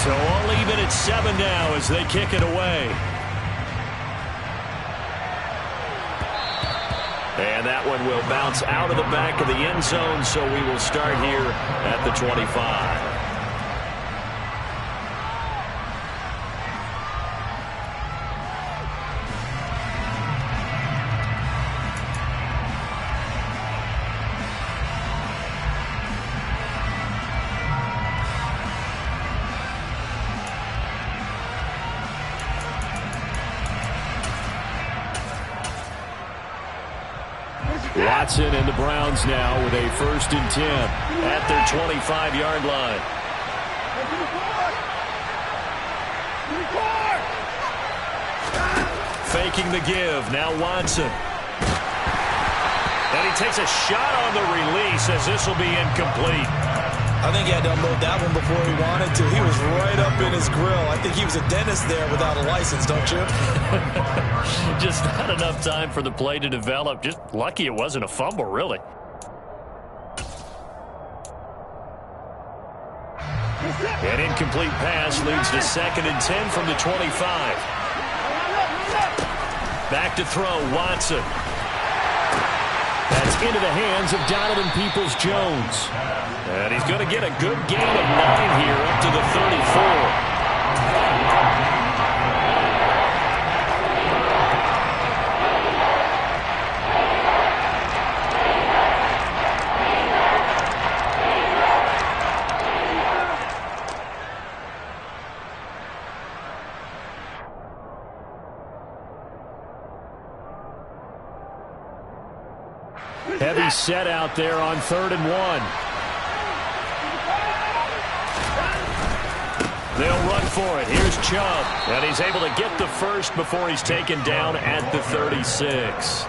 So all even at 7 now as they kick it away. And that one will bounce out of the back of the end zone, so we will start here at the 25. Watson and the Browns now with a 1st and 10 at their 25-yard line. Faking the give. Now Watson. And he takes a shot on the release as this will be incomplete. I think he had to unload that one before he wanted to. He was right up in his grill. I think he was a dentist there without a license, don't you? Just not enough time for the play to develop. Just lucky it wasn't a fumble, really. An incomplete pass leads to 2nd and 10 from the 25. Back to throw, Watson. That's into the hands of Donovan Peoples-Jones. And he's going to get a good gain of 9 here up to the 34. Heavy set out there on 3rd and 1. They'll run for it. Here's Chubb. And he's able to get the first before he's taken down at the 36.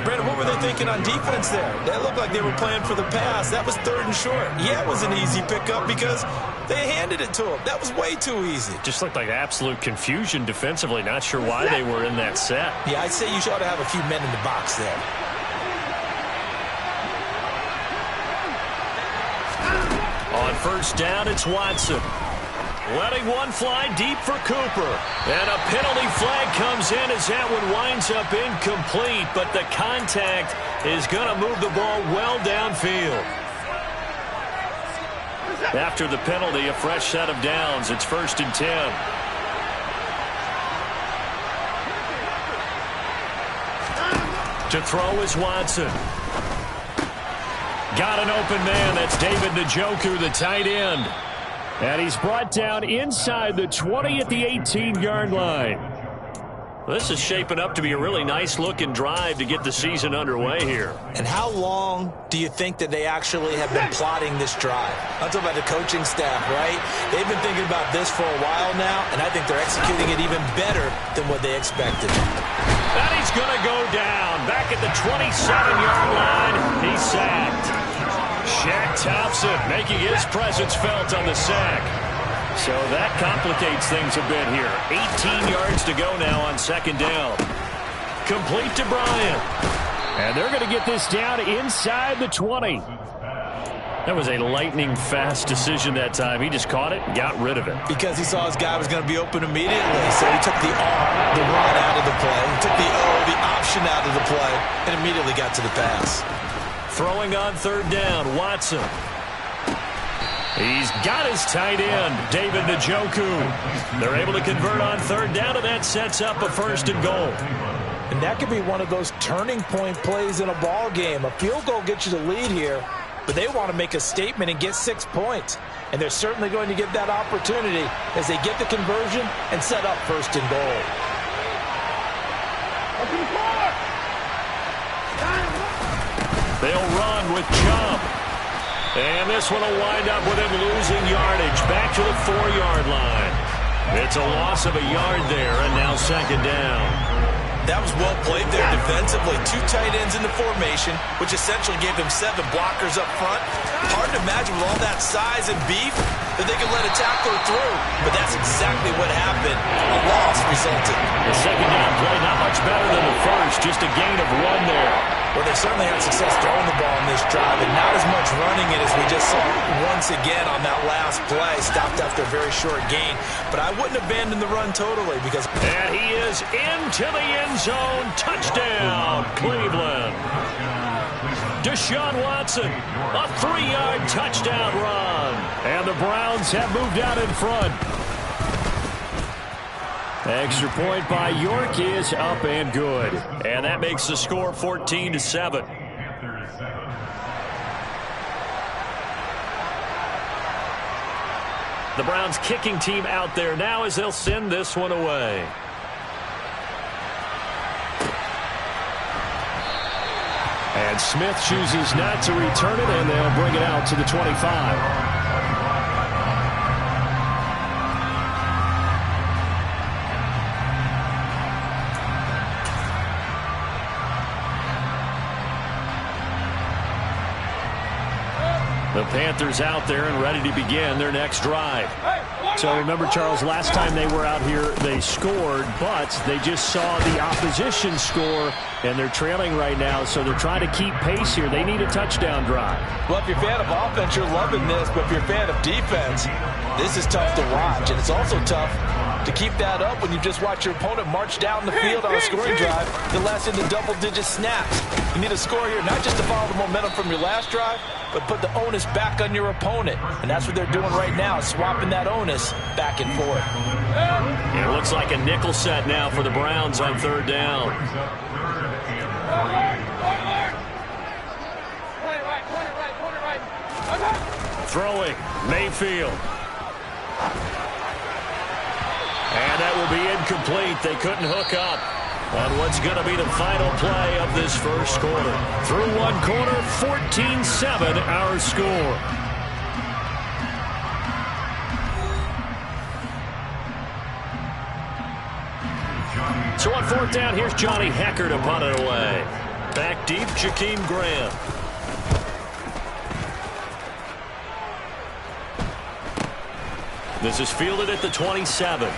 Brandon, what were they thinking on defense there? That looked like they were playing for the pass. That was 3rd and short. Yeah, it was an easy pickup because they handed it to him. That was way too easy. Just looked like absolute confusion defensively. Not sure why they were in that set. Yeah, I'd say you ought to have a few men in the box there. On 1st down, it's Watson. Letting one fly deep for Cooper. And a penalty flag comes in as that one winds up incomplete. But the contact is going to move the ball well downfield. After the penalty, a fresh set of downs. It's 1st and 10. To throw is Watson. Got an open man. That's David Njoku, the tight end. And he's brought down inside the 20 at the 18-yard line. This is shaping up to be a really nice-looking drive to get the season underway here. And how long do you think that they actually have been plotting this drive? I'm talking about the coaching staff, right? They've been thinking about this for a while now, and I think they're executing it even better than what they expected. And he's going to go down. Back at the 27-yard line, he's sacked. Shaq Thompson making his presence felt on the sack. So that complicates things a bit here. 18 yards to go now on 2nd down. Complete to Bryant. And they're going to get this down inside the 20. That was a lightning-fast decision that time. He just caught it and got rid of it. Because he saw his guy was going to be open immediately. So he took the R, the run out of the play. He took the O, the option out of the play, and immediately got to the pass. Throwing on 3rd down, Watson. He's got his tight end, David Njoku. They're able to convert on 3rd down, and that sets up a 1st and goal. And that could be one of those turning point plays in a ball game. A field goal gets you the lead here, but they want to make a statement and get 6 points. And they're certainly going to get that opportunity as they get the conversion and set up 1st and goal. They'll run with Chubb. And this one will wind up with him losing yardage back to the 4-yard line. It's a loss of a yard there, and now 2nd down. That was well played there defensively. 2 tight ends in the formation, which essentially gave them 7 blockers up front. Hard to imagine with all that size and beef that they could let a tackler through. But that's exactly what happened. A loss resulted. The 2nd down play not much better than the first. Just a gain of 1 there. Well, they certainly had success throwing the ball in this drive, and not as much running it as we just saw 1 once again on that last play. Stopped after a very short gain. But I wouldn't abandon the run totally because... And he is into the end zone. Touchdown, Cleveland. Deshaun Watson, a 3-yard touchdown run. And the Browns have moved out in front. Extra point by York is up and good. And that makes the score 14-7. The Browns kicking team out there now as they'll send this one away. And Smith chooses not to return it, and they'll bring it out to the 25. The Panthers out there and ready to begin their next drive. So remember, Charles, last time they were out here, they scored, but they just saw the opposition score, and they're trailing right now, so they're trying to keep pace here. They need a touchdown drive. Well, if you're a fan of offense, you're loving this, but if you're a fan of defense, this is tough to watch, and it's also tough to keep that up when you just watch your opponent march down the field on a scoring drive that lasts into double-digit snaps. You need a score here, not just to follow the momentum from your last drive, but put the onus back on your opponent. And that's what they're doing right now, swapping that onus back and forth. It looks like a nickel set now for the Browns on third down. Throwing, Mayfield. And that will be incomplete. They couldn't hook up on what's going to be the final play of this first quarter. Through one quarter, 14-7 our score. So on fourth down, here's Johnny Hekker to punt it away. Back deep, Jakeem Graham. This is fielded at the 27.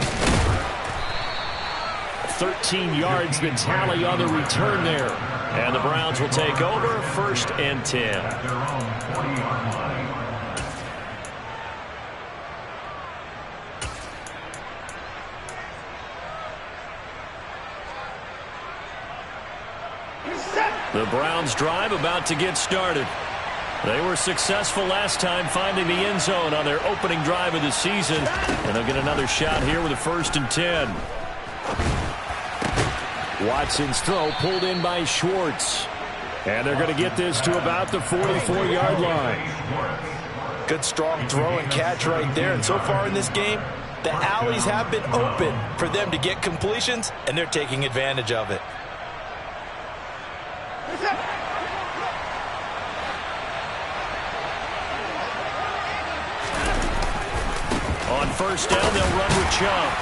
13 yards the tally on the return there. And the Browns will take over, 1st and 10. The Browns drive about to get started. They were successful last time finding the end zone on their opening drive of the season. And they'll get another shot here with a 1st and 10. Watson's throw pulled in by Schwartz. And they're going to get this to about the 44-yard line. Good strong throw and catch right there. And so far in this game, the alleys have been open for them to get completions, and they're taking advantage of it. On first down, they'll run with Chubb.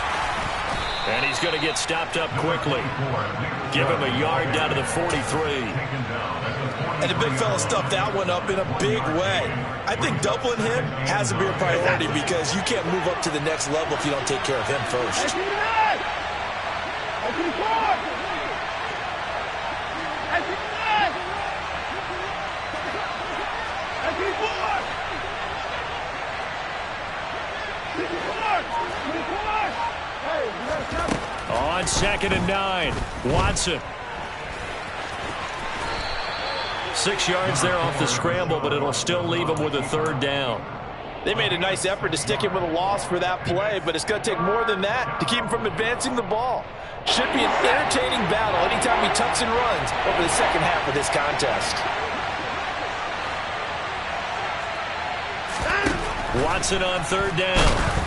And he's going to get stopped up quickly. Give him a yard down to the 43. And the big fella stuffed that one up in a big way. I think doubling him has to be a priority because you can't move up to the next level if you don't take care of him first. On 2nd and 9, Watson. 6 yards there off the scramble, but it'll still leave him with a 3rd down. They made a nice effort to stick him with a loss for that play, but it's going to take more than that to keep him from advancing the ball. Should be an entertaining battle anytime he tucks and runs over the second half of this contest. Watson on 3rd down.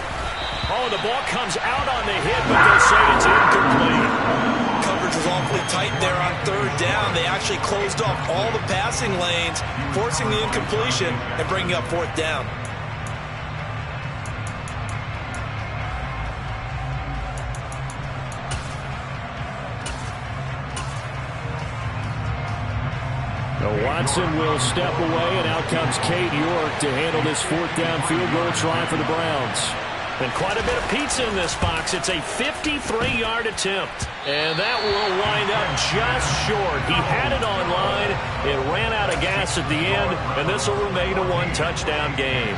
Oh, the ball comes out on the hit, but they'll say it's incomplete. Coverage was awfully tight there on 3rd down. They actually closed off all the passing lanes, forcing the incompletion and bringing up 4th down. Now Watson will step away, and out comes Cade York to handle this 4th down field goal try for the Browns. And quite a bit of pizza in this box. It's a 53-yard attempt. And that will wind up just short. He had it on line. It ran out of gas at the end, and this will remain a one-touchdown game.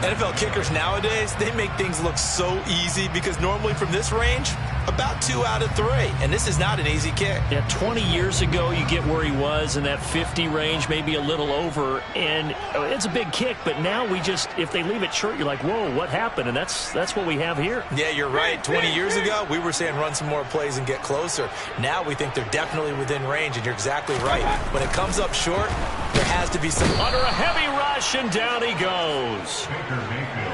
NFL kickers nowadays, they make things look so easy because normally from this range, about 2 out of 3. And this is not an easy kick. Yeah, 20 years ago, you get where he was in that 50 range, maybe a little over, and it's a big kick. But now we just, if they leave it short, you're like, whoa, what happened? And that's what we have here. Yeah, you're right. 20 years ago, we were saying run some more plays and get closer. Now we think they're definitely within range, and you're exactly right. When it comes up short, there has to be some... Under a heavy rush, and down he goes.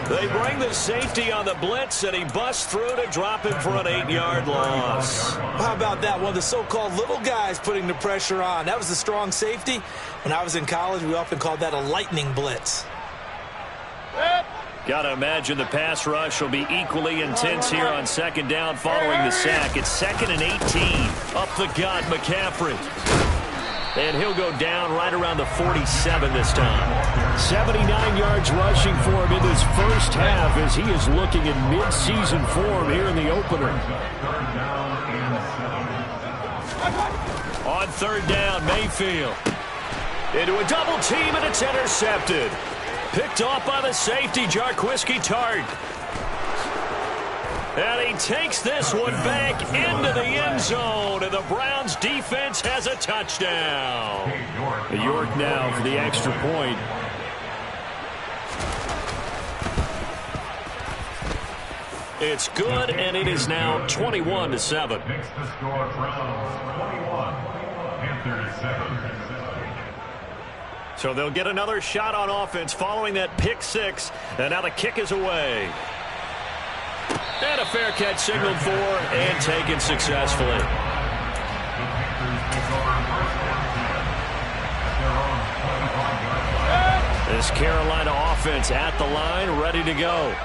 They bring the safety on the blitz, and he busts through to drop him for an 8-yard loss. How about that? One of the so-called little guys putting the pressure on. That was the strong safety. When I was in college, we often called that a lightning blitz. Got to imagine the pass rush will be equally intense here on second down following the sack. It's 2nd and 18. Up the gut, McCaffrey. And he'll go down right around the 47 this time. 79 yards rushing for him in this first half as he is looking in mid-season form here in the opener. On third down, Mayfield. Into a double team, and it's intercepted. Picked off by the safety, Jarquiski Tart. And he takes this one back into the end zone, and the Browns defense has a touchdown. York now for the extra point. It's good, and it is now 21-7. Next to score, Browns 21, Panthers 7. So they'll get another shot on offense following that pick six, and now the kick is away. And a fair catch signaled for and taken successfully. This Carolina offense at the line, ready to go.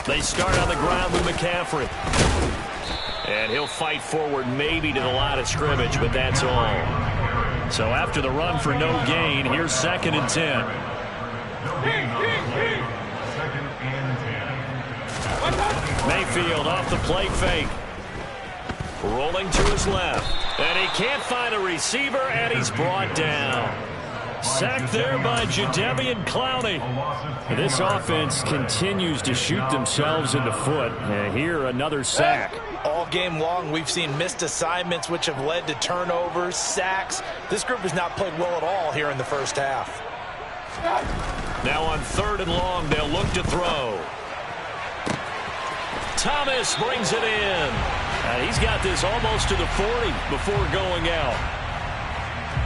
They start on the ground with McCaffrey. And he'll fight forward maybe to the line of scrimmage, but that's all. So after the run for no gain, here's 2nd and 10. Mayfield off the play fake. Rolling to his left. And he can't find a receiver, and he's brought down. Sacked there by Jadeveon Clowney. This offense continues to shoot themselves in the foot. And here, another sack. All game long, we've seen missed assignments, which have led to turnovers, sacks. This group has not played well at all here in the first half. Now on 3rd and long, they'll look to throw. Thomas brings it in. And he's got this almost to the 40 before going out.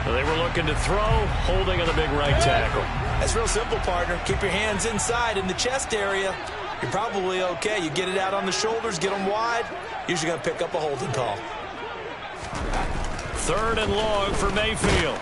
They were looking to throw, holding on the big right tackle. That's real simple, partner. Keep your hands inside in the chest area. You're probably okay. You get it out on the shoulders, get them wide. Usually going to pick up a holding call. 3rd and long for Mayfield.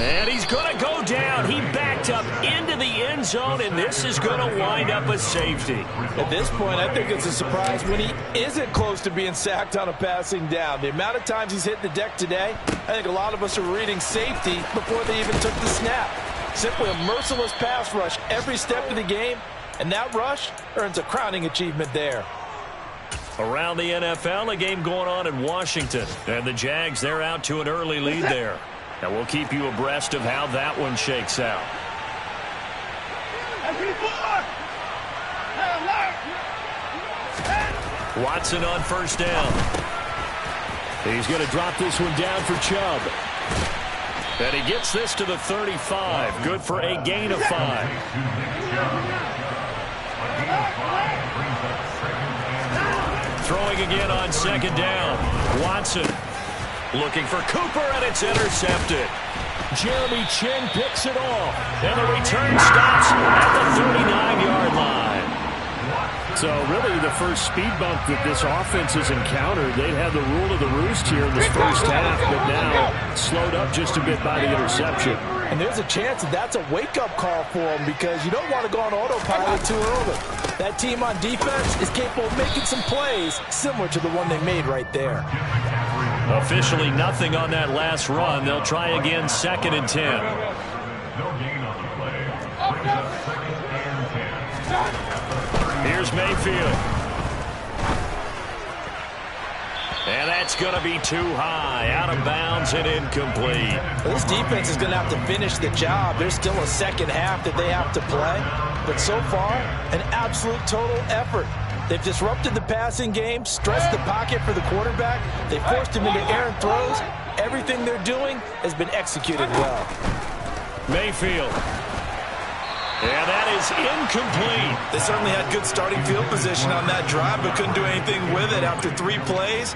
And he's going to go down. He backed up into the end zone, and this is going to wind up a safety. At this point, I think it's a surprise when he isn't close to being sacked on a passing down. The amount of times he's hit the deck today, I think a lot of us are reading safety before they even took the snap. Simply a merciless pass rush every step of the game, and that rush earns a crowning achievement there. Around the NFL, a game going on in Washington. And the Jags, they're out to an early lead there. And we'll keep you abreast of how that one shakes out. Watson on 1st down. He's going to drop this one down for Chubb. And he gets this to the 35. Good for a gain of 5. Throwing again on 2nd down. Watson looking for Cooper, and it's intercepted. Jeremy Chin picks it off, and the return stops at the 39-yard line. So really the first speed bump that this offense has encountered, they had the rule of the roost here in this first half, but now slowed up just a bit by the interception. And there's a chance that that's a wake-up call for them because you don't want to go on autopilot too early. That team on defense is capable of making some plays similar to the one they made right there. Officially nothing on that last run. They'll try again 2nd and 10. Here's Mayfield. And that's going to be too high, out of bounds and incomplete. Well, this defense is going to have to finish the job. There's still a second half that they have to play. But so far, an absolute total effort. They've disrupted the passing game, stressed the pocket for the quarterback. They forced him into errant throws. Everything they're doing has been executed well. Mayfield. And that is incomplete. They certainly had good starting field position on that drive, but couldn't do anything with it after 3 plays.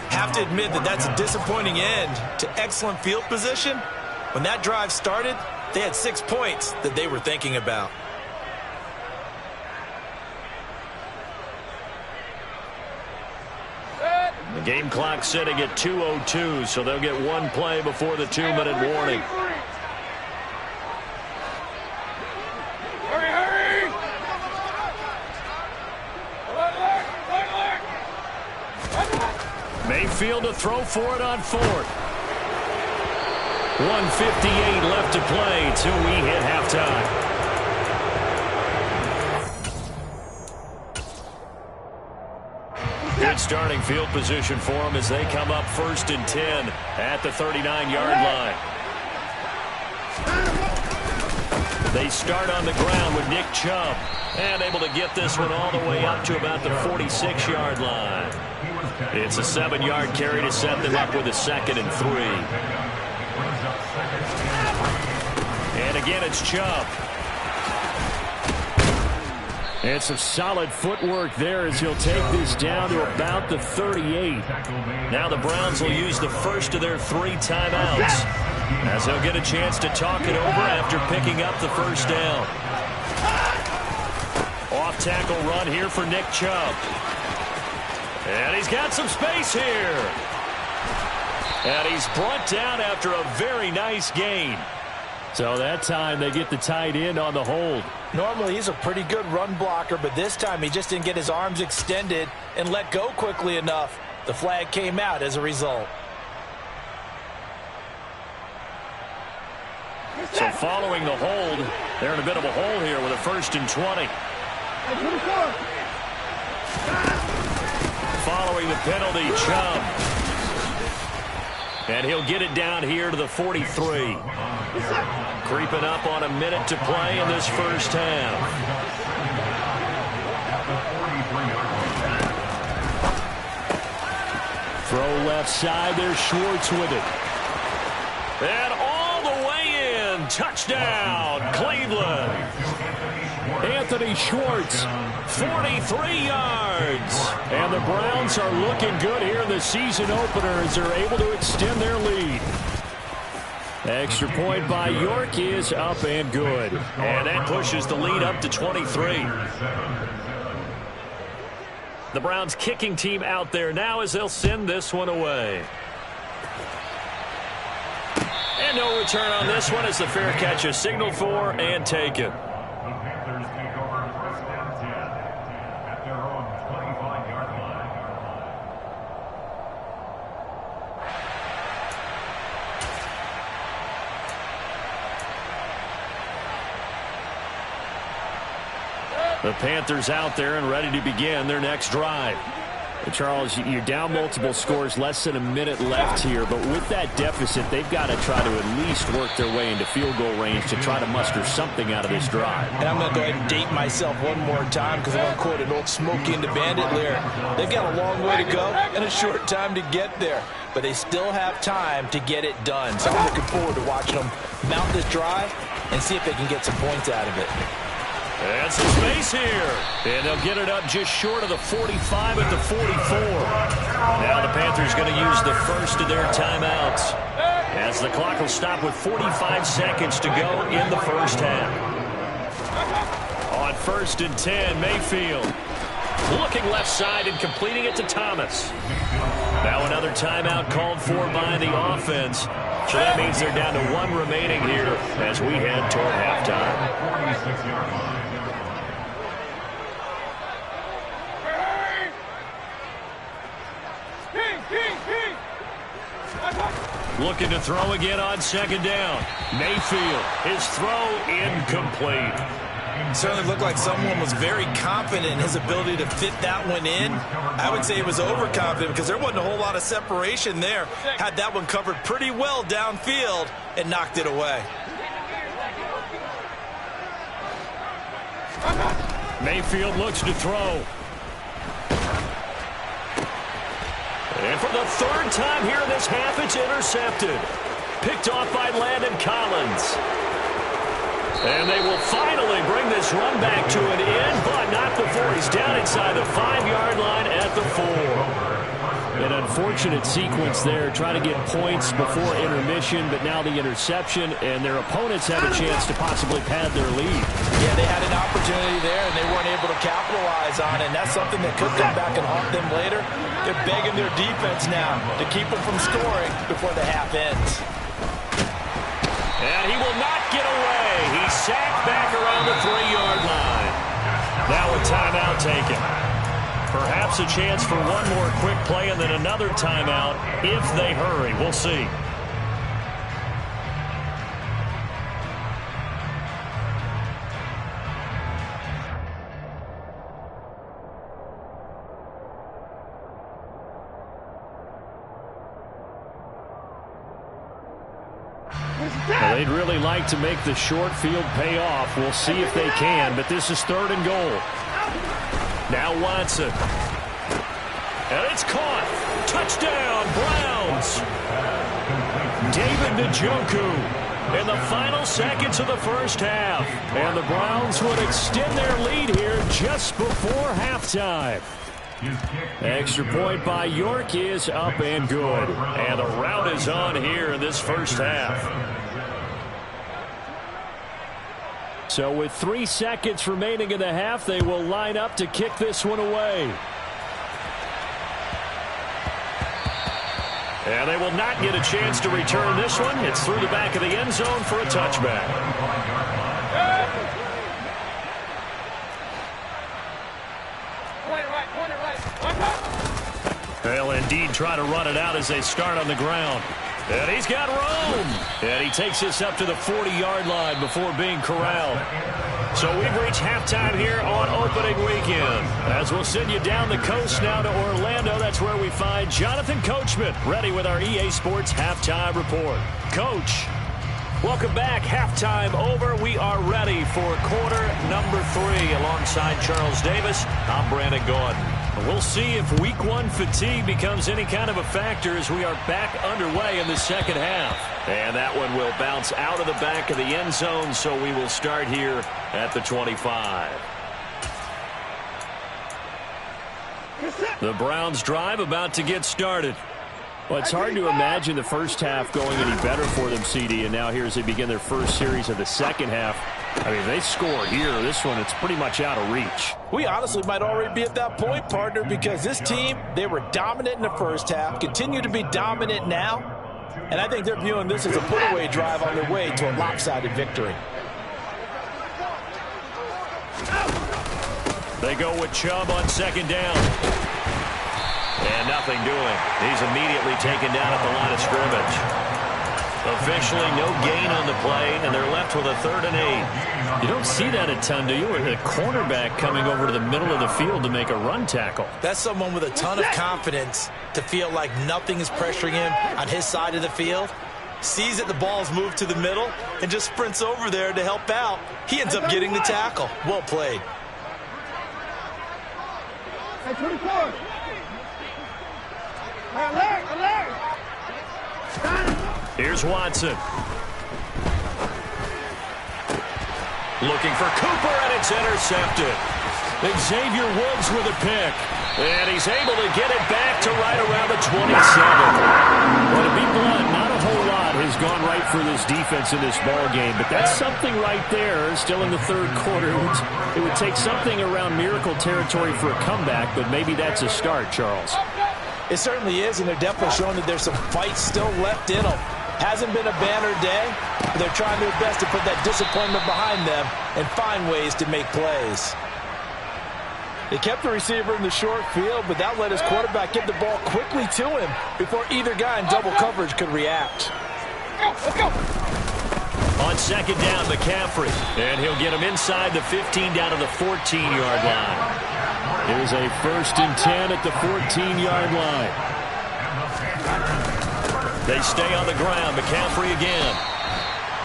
Have to admit that that's a disappointing end to excellent field position. When that drive started, they had 6 points that they were thinking about. The game clock sitting at 2:02, so they'll get 1 play before the 2-minute warning. Mayfield to throw for it on 4th. 1:58 left to play till we hit halftime. Good starting field position for them as they come up 1st and 10 at the 39-yard line. They start on the ground with Nick Chubb, and able to get this one all the way up to about the 46-yard line. It's a 7-yard carry to set them up with a 2nd and 3. And again, it's Chubb. And some solid footwork there as he'll take this down to about the 38. Now the Browns will use the first of their 3 timeouts as he'll get a chance to talk it over after picking up the first down. Off-tackle run here for Nick Chubb. And he's got some space here. And he's brought down after a very nice gain. So that time they get the tight end on the hold. Normally he's a pretty good run blocker, but this time he just didn't get his arms extended and let go quickly enough. The flag came out as a result. So following the hold, they're in a bit of a hole here with a 1st and 20. Following the penalty, Chubb. And he'll get it down here to the 43. Creeping up on a minute to play in this first half. Throw left side, there's Schwartz with it. And all the way in, touchdown, Cleveland. Anthony Schwartz, 43 yards. And the Browns are looking good here in the season opener as they're able to extend their lead. Extra point by York is up and good. And that pushes the lead up to 23. The Browns kicking team out there now as they'll send this one away. And no return on this one as the fair catch is signaled for and taken. The Panthers out there and ready to begin their next drive. Charles, you're down multiple scores, less than a minute left here, but with that deficit, they've got to try to at least work their way into field goal range to try to muster something out of this drive. And I'm going to go ahead and date myself one more time because I'm going to quote an old Smokey and the Bandit lyric. They've got a long way to go and a short time to get there, but they still have time to get it done. So I'm looking forward to watching them mount this drive and see if they can get some points out of it. And some space here. And they'll get it up just short of the 45 at the 44. Now the Panthers going to use the first of their timeouts as the clock will stop with 45 seconds to go in the first half. On 1st and 10, Mayfield looking left side and completing it to Thomas. Now another timeout called for by the offense. So that means they're down to 1 remaining here as we head toward halftime. 46-yard line. Looking to throw again on 2nd down. Mayfield, his throw incomplete. Certainly looked like someone was very confident in his ability to fit that one in. I would say he was overconfident because there wasn't a whole lot of separation there. Had that one covered pretty well downfield and knocked it away. Mayfield looks to throw. And for the third time here in this half, it's intercepted. Picked off by Landon Collins. And they will finally bring this run back to an end, but not before he's down inside the 5-yard line at the 4. An unfortunate sequence there, trying to get points before intermission, but now the interception, and their opponents have a chance to possibly pad their lead. Yeah, they had an opportunity there, and they weren't able to capitalize on it, and that's something that could come back and haunt them later. They're begging their defense now to keep them from scoring before the half ends. And he will not get away. He's sacked back around the 3-yard line. Now a timeout taken. Perhaps a chance for one more quick play and then another timeout if they hurry. We'll see. Well, they'd really like to make the short field pay off. We'll see if they can, but this is 3rd and goal. Now Watson. And it's caught. Touchdown, Browns. David Njoku in the final seconds of the first half. And the Browns would extend their lead here just before halftime. Extra point by York is up and good. And the rout is on here in this first half. So with 3 seconds remaining in the half, they will line up to kick this one away. And they will not get a chance to return this one. It's through the back of the end zone for a touchback. They'll indeed try to run it out as they start on the ground. And he's got room. And he takes this up to the 40-yard line before being corralled. So we've reached halftime here on opening weekend. As we'll send you down the coast now to Orlando, that's where we find Jonathan Coachman ready with our EA Sports Halftime Report. Coach, welcome back. Halftime over. We are ready for quarter number 3 alongside Charles Davis. I'm Brandon Gordon. We'll see if week 1 fatigue becomes any kind of a factor as we are back underway in the second half. And that one will bounce out of the back of the end zone, so we will start here at the 25. The Browns drive about to get started. Well, it's hard to imagine the first half going any better for them, CD, and now here as they begin their first series of the second half. I mean, they score here. This one, it's pretty much out of reach. We honestly might already be at that point, partner, because this team, they were dominant in the first half, continue to be dominant now, and I think they're viewing this as a put-away drive on their way to a lopsided victory. They go with Chubb on second down. And nothing doing. He's immediately taken down at the line of scrimmage. Officially no gain on the play, and they're left with a 3rd and 8. You don't see that a ton, do you? With a cornerback coming over to the middle of the field to make a run tackle. That's someone with a ton of confidence to feel like nothing is pressuring him on his side of the field. Sees that the ball's moved to the middle and just sprints over there to help out. He ends up getting the tackle. Well played. Hey, 24. Alert! Here's Watson. Looking for Cooper, and it's intercepted. Xavier Woods with a pick. And he's able to get it back to right around the 27. Well, to be blunt, not a whole lot has gone right for this defense in this ball game, but that's something right there. Still in the 3rd quarter. It would take something around miracle territory for a comeback, but maybe that's a start, Charles. It certainly is, and they're definitely showing that there's some fight still left in them. Hasn't been a banner day, but they're trying their best to put that disappointment behind them and find ways to make plays. They kept the receiver in the short field, but that let his quarterback get the ball quickly to him before either guy in double coverage could react. Let's go! On second down, McCaffrey. And he'll get him inside the 15 down to the 14-yard line. Here's a 1st and 10 at the 14-yard line. They stay on the ground. McCaffrey again.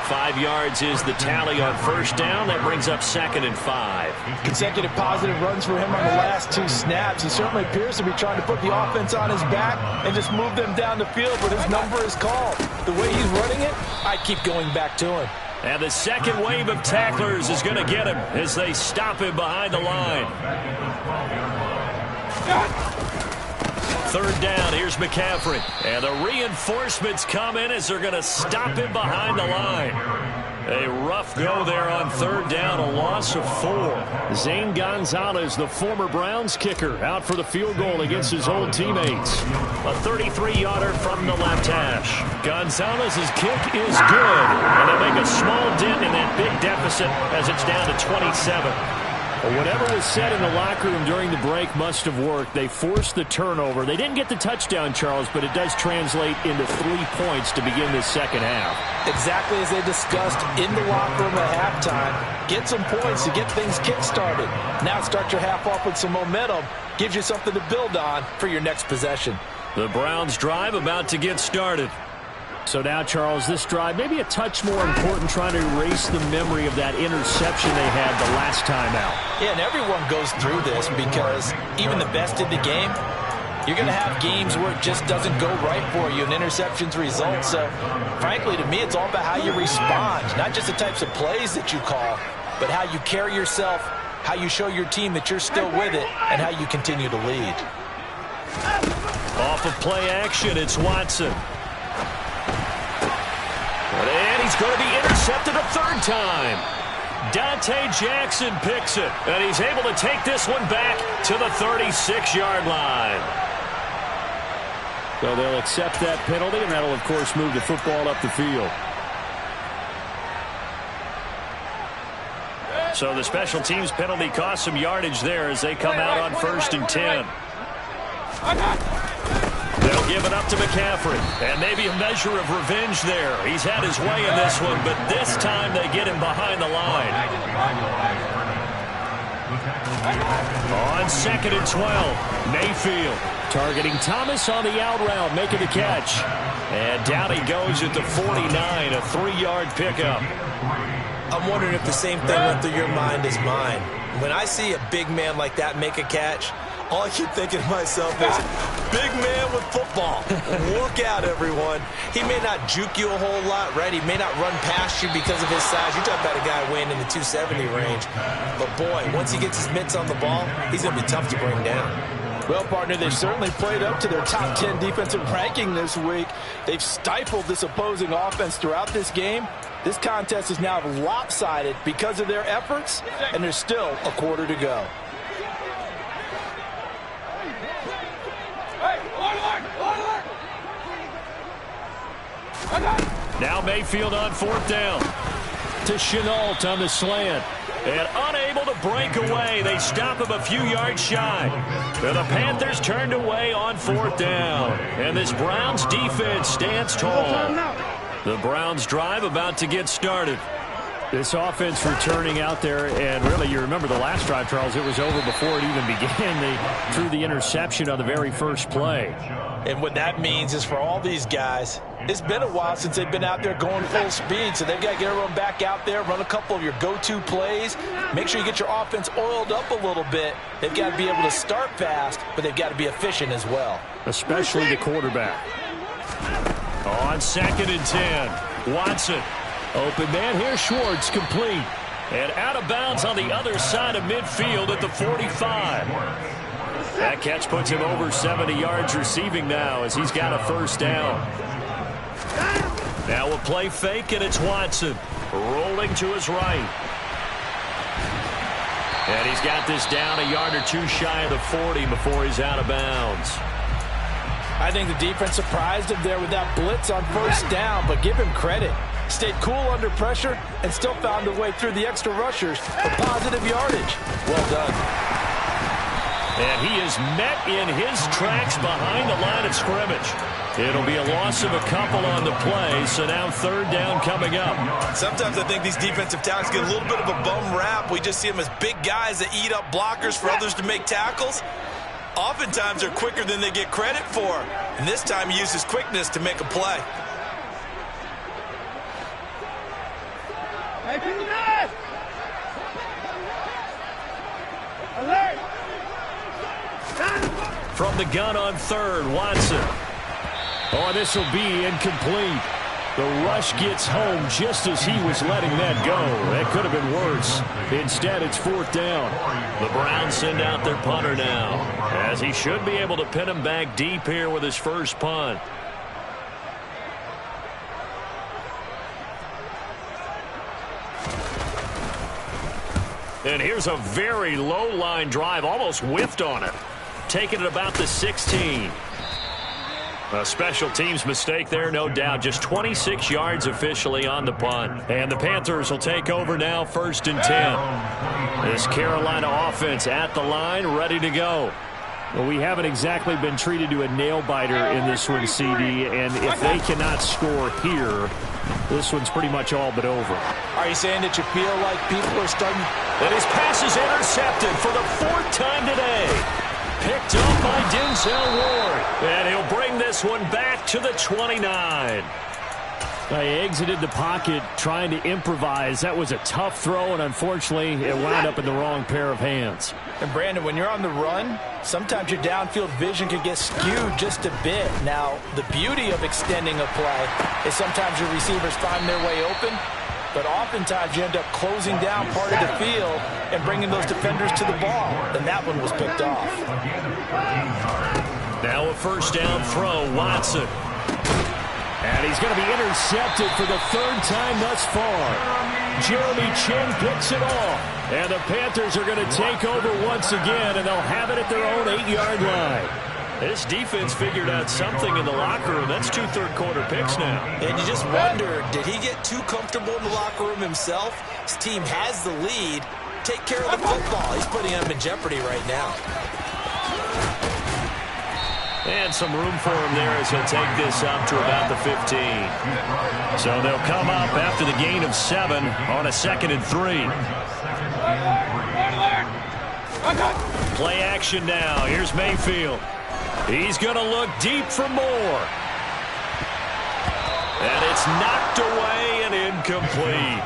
5 yards is the tally on 1st down. That brings up 2nd and 5. Consecutive positive runs for him on the last 2 snaps. He certainly appears to be trying to put the offense on his back and just move them down the field, but his number is called. The way he's running it, I keep going back to him. And the second wave of tacklers is going to get him as they stop him behind the line. 3rd down, here's McCaffrey. And the reinforcements come in as they're going to stop him behind the line. A rough go there on 3rd down, a loss of 4. Zane Gonzalez, the former Browns kicker, out for the field goal against his old teammates. A 33-yarder from the left hash. Gonzalez's kick is good, and they make a small dent in that big deficit as it's down to 27. Whatever was said in the locker room during the break must have worked. They forced the turnover. They didn't get the touchdown, Charles, but it does translate into 3 points to begin this second half. Exactly as they discussed in the locker room at halftime. Get some points to get things kick-started. Now start your half off with some momentum. Gives you something to build on for your next possession. The Browns drive about to get started. So now, Charles, this drive maybe a touch more important, trying to erase the memory of that interception they had the last time out. Yeah, and everyone goes through this because even the best in the game, you're going to have games where it just doesn't go right for you and interceptions result. So, frankly, to me, it's all about how you respond, not just the types of plays that you call, but how you carry yourself, how you show your team that you're still with it, and how you continue to lead. Off of play action, it's Watson. And he's going to be intercepted a 3rd time. Dante Jackson picks it, and he's able to take this one back to the 36-yard line. So they'll accept that penalty, and that'll, of course, move the football up the field. So the special teams penalty cost some yardage there as they come out on 1st and 10. They'll give it up to McCaffrey, and maybe a measure of revenge there. He's had his way in this one, but this time they get him behind the line. On 2nd and 12, Mayfield targeting Thomas on the out route, making the catch. And down he goes at the 49, a 3-yard pickup. I'm wondering if the same thing went through your mind as mine. When I see a big man like that make a catch, all I keep thinking to myself is, big man with football. Look out, everyone. He may not juke you a whole lot, right? He may not run past you because of his size. You're talking about a guy weighing in the 270 range. But, boy, once he gets his mitts on the ball, he's going to be tough to bring down. Well, partner, they've certainly played up to their top 10 defensive ranking this week. They've stifled this opposing offense throughout this game. This contest is now lopsided because of their efforts, and there's still a quarter to go. Now Mayfield on 4th down. To Chenault on the slant. And unable to break away. They stop him a few yards shy. And the Panthers turned away on 4th down. And this Browns defense stands tall. The Browns drive about to get started. This offense returning out there, and really, you remember the last drive, Charles, it was over before it even began. They threw the interception on the very first play. And what that means is for all these guys, it's been a while since they've been out there going full speed, so they've got to get everyone back out there, run a couple of your go-to plays, make sure you get your offense oiled up a little bit. They've got to be able to start fast, but they've got to be efficient as well. Especially the quarterback. On 2nd and 10, Watson. Open man here, Schwartz, complete. And out of bounds on the other side of midfield at the 45. That catch puts him over 70 yards receiving now as he's got a 1st down. Now a play fake, and it's Watson rolling to his right. And he's got this down a yard or 2 shy of the 40 before he's out of bounds. I think the defense surprised him there with that blitz on 1st down, but give him credit. Stayed cool under pressure and still found a way through the extra rushers for positive yardage. Well done. And he is met in his tracks behind the line of scrimmage. It'll be a loss of a couple on the play, so now third down coming up. Sometimes I think these defensive tackles get a little bit of a bum rap. We just see them as big guys that eat up blockers for others to make tackles. Oftentimes they're quicker than they get credit for. And this time he used his quickness to make a play. Hey, to the net! Alert! From the gun on third, Watson. Oh, this will be incomplete. The rush gets home just as he was letting that go. That could have been worse. Instead, it's fourth down. The Browns send out their punter now, as he should be able to pin him back deep here with his first punt. And here's a very low line drive, almost whiffed on it. Taking it about the 16. A special teams mistake there, no doubt. Just 26 yards officially on the punt. And the Panthers will take over now, 1st and 10. This Carolina offense at the line, ready to go. Well, we haven't exactly been treated to a nail-biter in this one, CD, and if they cannot score here, this one's pretty much all but over. Are you saying that you feel like people are starting? And his pass is intercepted for the 4th time today. Picked up by Denzel Ward. And he'll bring this one back to the 29. He exited the pocket trying to improvise. That was a tough throw, and unfortunately, it wound up in the wrong pair of hands. And Brandon, when you're on the run, sometimes your downfield vision can get skewed just a bit. Now, the beauty of extending a play is sometimes your receivers find their way open, but oftentimes you end up closing down part of the field and bringing those defenders to the ball. And that one was picked off. Now a first down throw, Watson. And he's going to be intercepted for the 3rd time thus far. Jeremy Chinn picks it off. And the Panthers are going to take over once again, and they'll have it at their own 8-yard line. This defense figured out something in the locker room. That's 2 third-quarter picks now. And you just wonder, did he get too comfortable in the locker room himself? His team has the lead. Take care of the football. He's putting them in jeopardy right now. And some room for him there as he'll take this up to about the 15. So they'll come up after the gain of 7 on a 2nd and 3. Play action now. Here's Mayfield. He's going to look deep for more. And it's knocked away and incomplete.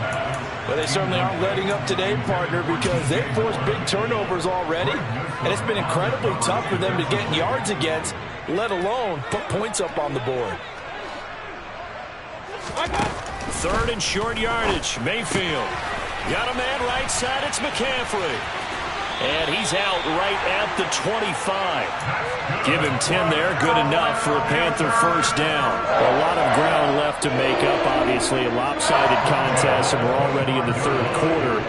But they certainly aren't letting up today, partner, because they've forced big turnovers already. And it's been incredibly tough for them to get yards against, let alone put points up on the board. 3rd and short yardage. Mayfield. Got a man right side. It's McCaffrey. And he's out right at the 25. Give him 10 there. Good enough for a Panther first down. A lot of ground left to make up, obviously. A lopsided contest, and we're already in the 3rd quarter.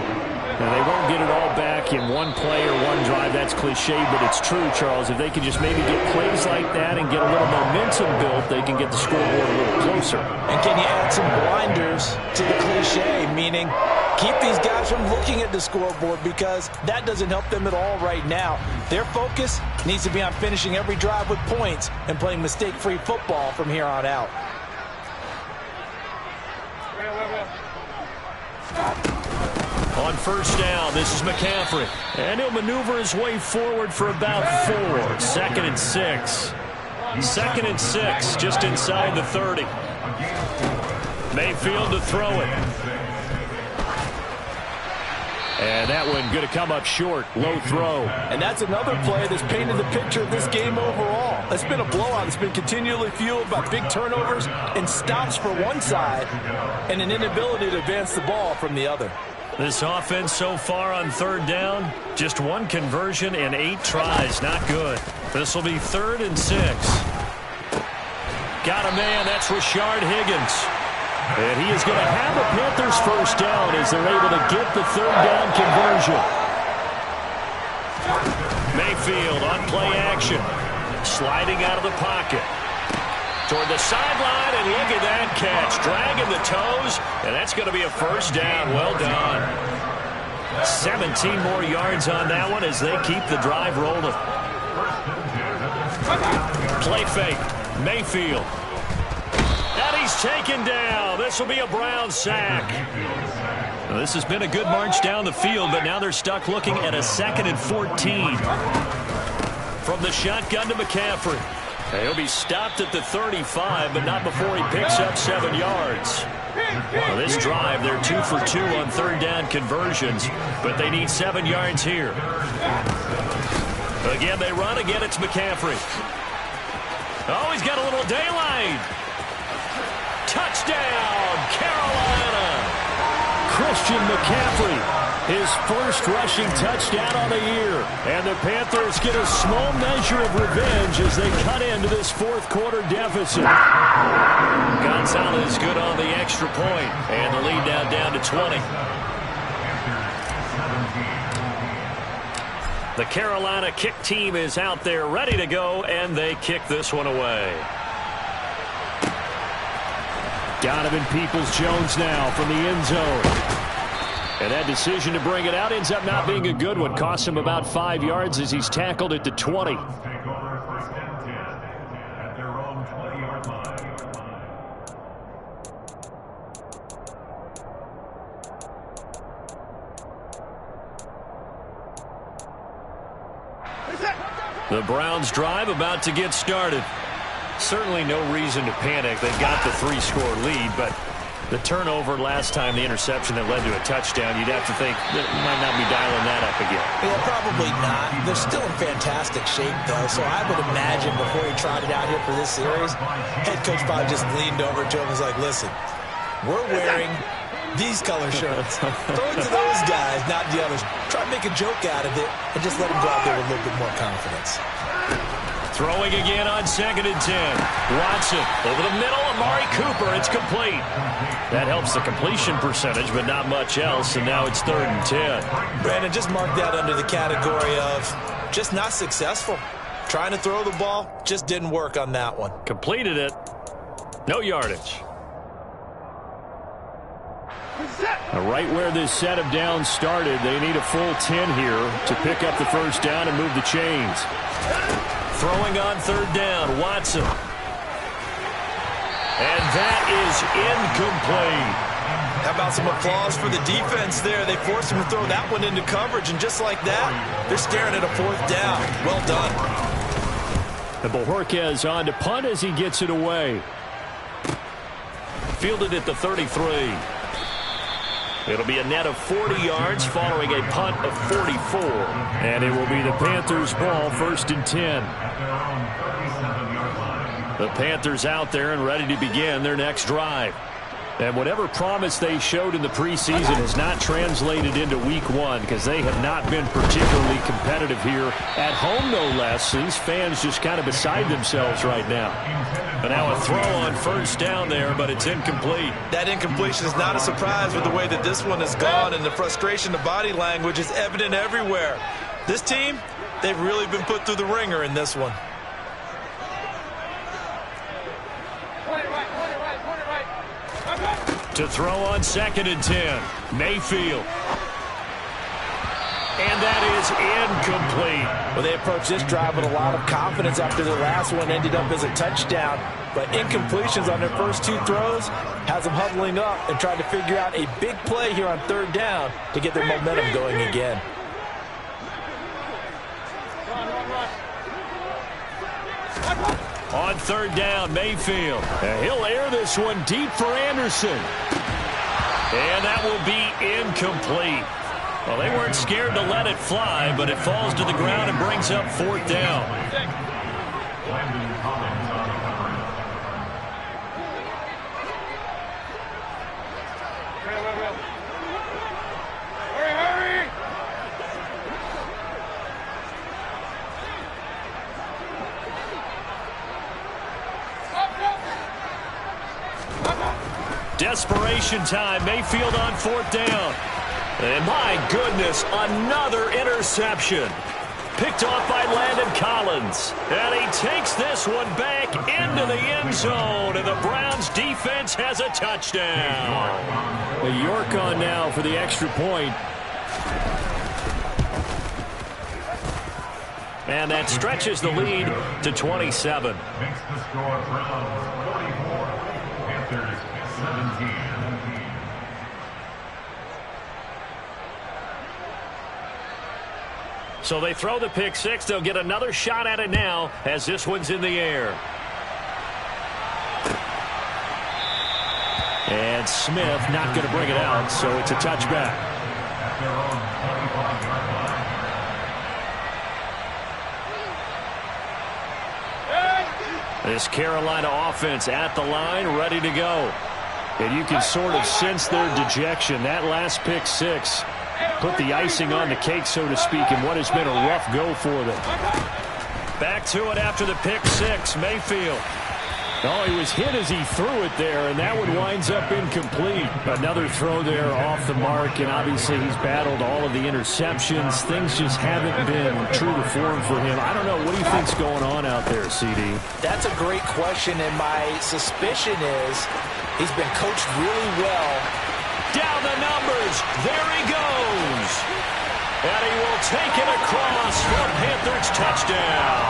Now, they won't get it all back in one play or one drive. That's cliche, but it's true, Charles. If they can just maybe get plays like that and get a little momentum built, they can get the scoreboard a little closer. And can you add some blinders to the cliche, meaning keep these guys from looking at the scoreboard, because that doesn't help them at all right now. Their focus needs to be on finishing every drive with points and playing mistake-free football from here on out. On first down, this is McCaffrey. And he'll maneuver his way forward for about 4. 2nd and 6. 2nd and 6, just inside the 30. Mayfield to throw it. And that one going to come up short. Low throw. And that's another play that's painted the picture of this game overall. It's been a blowout. It's been continually fueled by big turnovers and stops for one side and an inability to advance the ball from the other. This offense so far on 3rd down, just 1 conversion and 8 tries. Not good. This will be 3rd and 6. Got a man. That's Rashard Higgins. And he is going to have the Panthers first down as they're able to get the 3rd down conversion. Mayfield on play action. Sliding out of the pocket. Toward the sideline, and look at that catch. Dragging the toes, and that's going to be a first down. Well done. 17 more yards on that one as they keep the drive rolling. Play fake. Mayfield. And he's taken down. This will be a Brown sack. Well, this has been a good march down the field, but now they're stuck looking at a 2nd and 14. From the shotgun to McCaffrey. He'll be stopped at the 35, but not before he picks up 7 yards. Well, this drive, they're 2 for 2 on 3rd down conversions, but they need 7 yards here. Again, they run. Again, it's McCaffrey. Oh, he's got a little daylight. Touchdown, Carolina. Christian McCaffrey. His first rushing touchdown on the year. And the Panthers get a small measure of revenge as they cut into this 4th quarter deficit. Gonzalez good on the extra point. And the lead now down to 20. The Carolina kick team is out there ready to go, and they kick this one away. Donovan Peoples-Jones now from the end zone. And that decision to bring it out ends up not being a good one. Costs him about 5 yards as he's tackled at the 20. Take over 1st and 10 at their own 20-yard line. The Browns drive about to get started. Certainly no reason to panic. They've got the 3-score lead, but the turnover last time, the interception that led to a touchdown, you'd have to think that might not be dialing that up again. Yeah, probably not. They're still in fantastic shape, though, so I would imagine before he trotted out here for this series, head coach probably just leaned over to him and was like, listen, we're wearing these color shirts. Throw it to those guys, not the others. Try to make a joke out of it and just let them go out there with a little bit more confidence. Throwing again on 2nd and 10. Watson over the middle. Amari Cooper. It's complete. That helps the completion percentage, but not much else. And now it's 3rd and 10. Brandon, just mark that under the category of just not successful. Trying to throw the ball, just didn't work on that one. Completed it. No yardage. Right where this set of downs started, they need a full 10 here to pick up the 1st down and move the chains. Throwing on 3rd down, Watson. And that is incomplete. How about some applause for the defense there? They forced him to throw that one into coverage, and just like that, they're staring at a 4th down. Well done. And Bojorquez on to punt as he gets it away. Fielded at the 33. It'll be a net of 40 yards following a punt of 44. And it will be the Panthers' ball, 1st and 10. The Panthers out there and ready to begin their next drive. And whatever promise they showed in the preseason has not translated into week 1 because they have not been particularly competitive here at home, no less. These fans just kind of beside themselves right now. But now a throw on 1st down there, but it's incomplete. That incompletion is not a surprise with the way that this one has gone, and the frustration, the body language is evident everywhere. This team, they've really been put through the ringer in this one. To throw on 2nd and 10. Mayfield. And that is incomplete. Well, they approached this drive with a lot of confidence after the last one ended up as a touchdown. But incompletions on their first 2 throws has them huddling up and trying to figure out a big play here on 3rd down to get their momentum going again. On 3rd down, Mayfield. He'll air this one deep for Anderson. And that will be incomplete. Well, they weren't scared to let it fly, but it falls to the ground and brings up 4th down. Desperation time. Mayfield on 4th down. And my goodness, another interception. Picked off by Landon Collins. And he takes this one back into the end zone. And the Browns defense has a touchdown. York on now for the extra point. And that stretches the lead to 27. Makes the score Browns 44, Panthers 17. So they throw the pick six. They'll get another shot at it now as this one's in the air. And Smith not going to bring it out, so it's a touchback. At their own 25-yard line. This Carolina offense at the line, ready to go. And you can sort of sense their dejection. That last pick six put the icing on the cake, so to speak, in what has been a rough go for them. Back to it after the pick six. Mayfield. Oh, he was hit as he threw it there, and that one winds up incomplete. Another throw there off the mark, and obviously he's battled all of the interceptions. Things just haven't been true to form for him. I don't know. What do you think's going on out there, CD? That's a great question, and my suspicion is he's been coached really well. Down the numbers. There he goes. And he will take it across for a Panthers touchdown.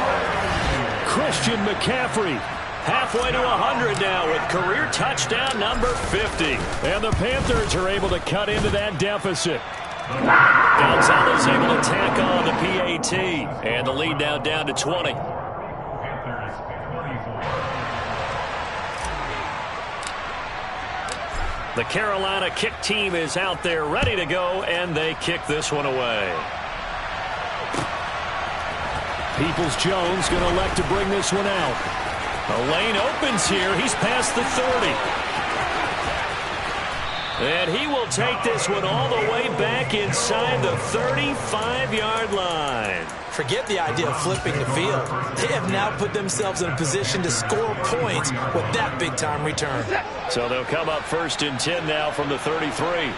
Christian McCaffrey. Halfway to 100 now with career touchdown number 50. And the Panthers are able to cut into that deficit. Gonzalez able to tack on the PAT. And the lead now down to 20. Panthers 24. The Carolina kick team is out there ready to go, and they kick this one away. Peoples-Jones going to elect to bring this one out. The lane opens here. He's past the 30. And he will take this one all the way back inside the 35-yard line. Forget the idea of flipping the field. They have now put themselves in a position to score points with that big-time return. So they'll come up 1st and 10 now from the 33.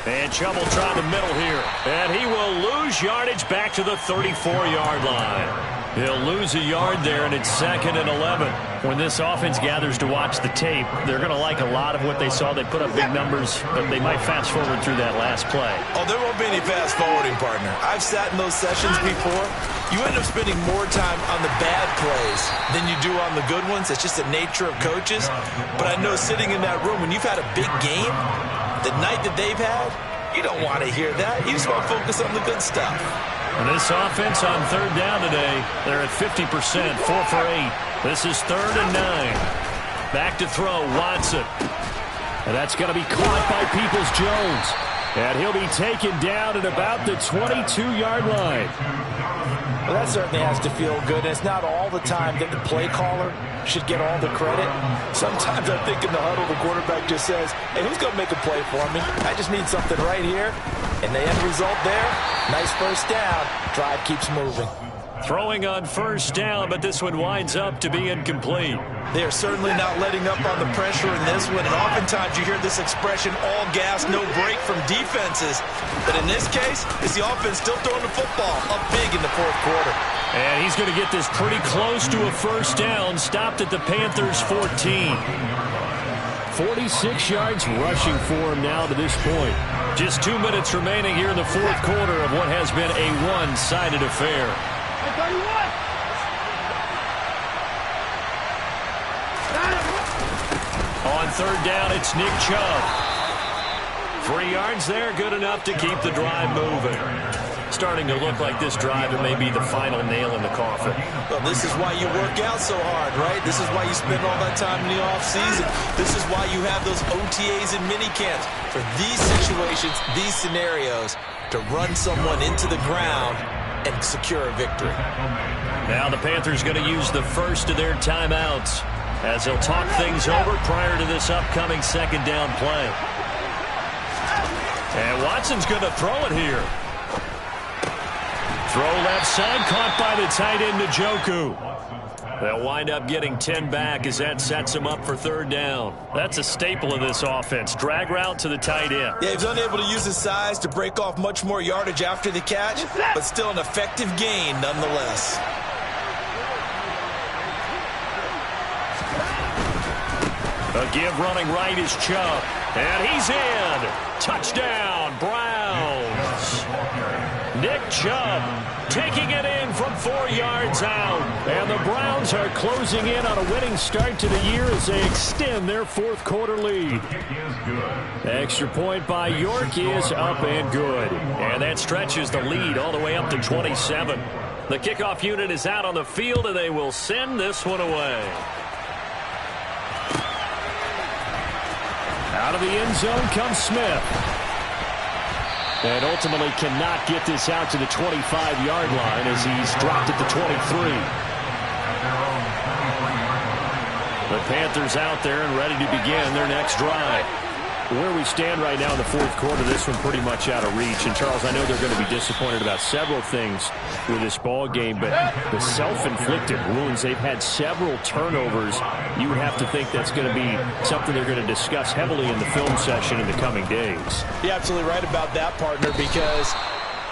And Chubbletron the middle here. And he will lose yardage back to the 34-yard line. He'll lose a yard there, and it's 2nd and 11. When this offense gathers to watch the tape, they're going to like a lot of what they saw. They put up big numbers, but they might fast forward through that last play. Oh, there won't be any fast forwarding, partner. I've sat in those sessions before. You end up spending more time on the bad plays than you do on the good ones. It's just the nature of coaches. But I know sitting in that room, when you've had a big game, the night that they've had, you don't want to hear that. You just want to focus on the good stuff. And this offense on 3rd down today, they're at 50%, 4 for 8. This is 3rd and 9. Back to throw, Watson. And that's going to be caught by Peoples-Jones. And he'll be taken down at about the 22-yard line. Well, that certainly has to feel good. And it's not all the time that the play caller should get all the credit. Sometimes I think in the huddle, the quarterback just says, hey, who's going to make a play for me? I just need something right here. And the end result there, nice first down. Drive keeps moving. Throwing on 1st down, but this one winds up to be incomplete. They are certainly not letting up on the pressure in this one. And oftentimes you hear this expression, all gas, no break from defenses. But in this case, it's the offense still throwing the football up big in the 4th quarter. And he's going to get this pretty close to a 1st down. Stopped at the Panthers' 14. 46 yards rushing for him now to this point. Just 2 minutes remaining here in the 4th quarter of what has been a one-sided affair. On 3rd down, it's Nick Chubb. 3 yards there, good enough to keep the drive moving. Starting to look like this drive, it may be the final nail in the coffin. Well, this is why you work out so hard, right? This is why you spend all that time in the offseason. This is why you have those OTAs and mini camps. For these situations, these scenarios, to run someone into the ground and secure a victory. Now the Panthers going to use the first of their timeouts as they'll talk things over prior to this upcoming 2nd down play. And Watson's going to throw it here. Throw left side, caught by the tight end Njoku. They'll wind up getting 10 back as that sets them up for 3rd down. That's a staple of this offense. Drag route to the tight end. Yeah, he's unable to use his size to break off much more yardage after the catch, but still an effective gain nonetheless. A give running right is Chubb. And he's in. Touchdown, Browns. Nick Chubb taking it in from 4 yards out. And the Browns are closing in on a winning start to the year as they extend their fourth quarter lead. The extra point by York is up and good. And that stretches the lead all the way up to 27. The kickoff unit is out on the field, and they will send this one away. Out of the end zone comes Smith. And ultimately cannot get this out to the 25-yard line as he's dropped at the 23. The Panthers out there and ready to begin their next drive. Where we stand right now in the fourth quarter, this one pretty much out of reach. And, Charles, I know they're going to be disappointed about several things with this ball game, but the self-inflicted wounds, they've had several turnovers. You would have to think that's going to be something they're going to discuss heavily in the film session in the coming days. You're absolutely right about that, partner, because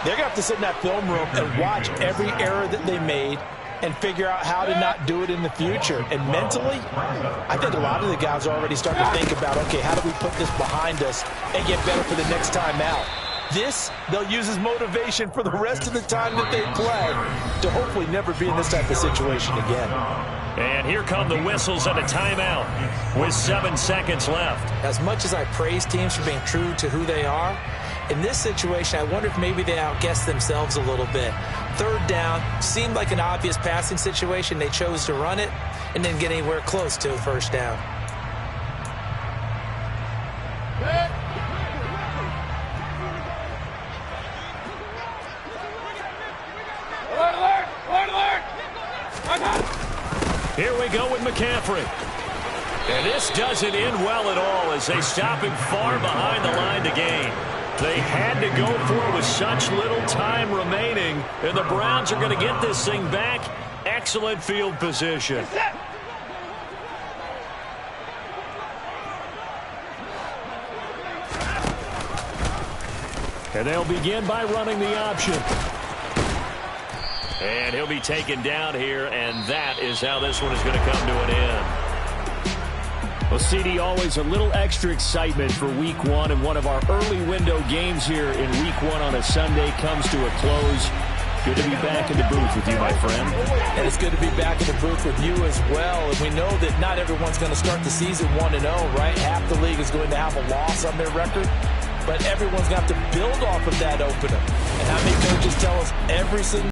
they're going to have to sit in that film room and watch every error that they made and figure out how to not do it in the future. And mentally, I think a lot of the guys are already starting to think about, okay, how do we put this behind us and get better for the next time out? This, they'll use as motivation for the rest of the time that they play to hopefully never be in this type of situation again. And here come the whistles and a timeout with 7 seconds left. As much as I praise teams for being true to who they are, in this situation, I wonder if maybe they outguessed themselves a little bit. Third down seemed like an obvious passing situation. They chose to run it and didn't get anywhere close to a first down. Here we go with McCaffrey. And this doesn't end well at all as they stop him far behind the line to gain. They had to go for it with such little time remaining, and the Browns are going to get this thing back. Excellent field position. And they'll begin by running the option. And he'll be taken down here, and that is how this one is going to come to an end. Well, CD, always a little extra excitement for Week 1, and one of our early window games here in Week 1 on a Sunday comes to a close. Good to be back in the booth with you, my friend. And it's good to be back in the booth with you as well. And we know that not everyone's going to start the season 1-0, right? Half the league is going to have a loss on their record. But everyone's got to build off of that opener. And how many coaches tell us every single